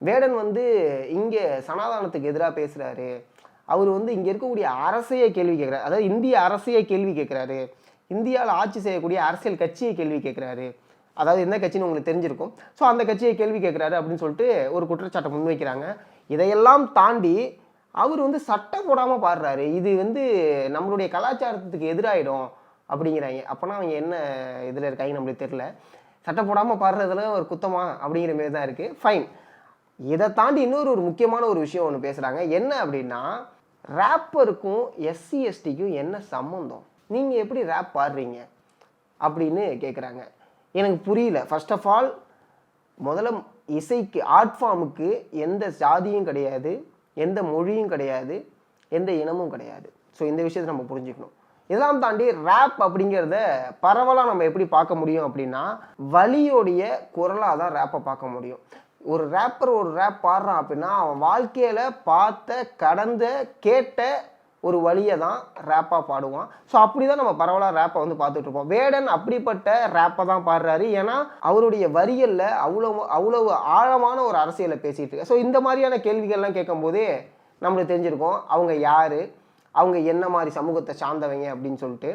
வேடன் வந்து இங்கே சனாதானத்துக்கு எதிராக பேசுகிறாரு. அவர் வந்து இங்கே இருக்கக்கூடிய அரசையே கேள்வி கேட்குறாரு. அதாவது இந்திய அரசையே கேள்வி கேட்குறாரு. இந்தியாவில் ஆட்சி செய்யக்கூடிய அரசியல் கட்சியை கேள்வி கேட்குறாரு. அதாவது எந்த கட்சின்னு உங்களுக்கு தெரிஞ்சிருக்கும். ஸோ அந்த கட்சியை கேள்வி கேட்குறாரு அப்படின்னு சொல்லிட்டு ஒரு குற்றச்சாட்டை முன்வைக்கிறாங்க. இதையெல்லாம் தாண்டி அவர் வந்து சட்டம் போடாமல் பாடுறாரு. இது வந்து நம்மளுடைய கலாச்சாரத்துக்கு எதிராயிடும் அப்படிங்கிறாங்க. அப்போனா அவங்க என்ன இதில் இருக்காங்க நம்மளுக்கு தெரியல. சட்டம் போடாமல் பாடுறதுல ஒரு குத்தமா அப்படிங்கிற மாரி தான் இருக்குது. ஃபைன். இதை தாண்டி இன்னொரு முக்கியமான ஒரு விஷயம் ஒன்று பேசுகிறாங்க. என்ன அப்படின்னா, ரேப்பருக்கும் எஸ்சி எஸ்டிக்கும் என்ன சம்மந்தம்? நீங்கள் எப்படி ரேப் பாடுறீங்க அப்படின்னு கேட்குறாங்க. எனக்கு புரியல. ஃபர்ஸ்ட் ஆஃப் ஆல் முதல்ல இசைக்கு ஆர்ட் ஃபார்முக்கு எந்த ஜாதியும் கிடையாது, எந்த மொழியும் கிடையாது, எந்த இனமும் கிடையாது. ஸோ இந்த விஷயத்தை நம்ம புரிஞ்சுக்கணும். இதெல்லாம் தாண்டி ரேப் அப்படிங்கிறத பரவலாக நம்ம எப்படி பார்க்க முடியும் அப்படின்னா, வலியோடைய குரலாக தான் ரேப்பை பார்க்க முடியும். ஒரு ரேப்பர் ஒரு ரேப் பாடுறான் அப்படின்னா அவன் வாழ்க்கையில் பார்த்த கடந்த கேட்ட ஒரு வழியை தான் ரேப்பாக பாடுவான். ஸோ அப்படி தான் நம்ம பரவலாக ரேப்பை வந்து பார்த்துட்ருப்போம். வேடன் அப்படிப்பட்ட ரேப்பை தான் பாடுறாரு. ஏன்னா அவருடைய வரிகளில் அவ்வளவு ஆழமான ஒரு அரசியலை பேசிகிட்டு இருக்கு. ஸோ இந்த மாதிரியான கேள்விகள்லாம் கேட்கும்போதே நம்மளுக்கு தெரிஞ்சிருக்கும் அவங்க யார், அவங்க என்ன மாதிரி சமூகத்தை சார்ந்தவங்க அப்படின்னு சொல்லிட்டு.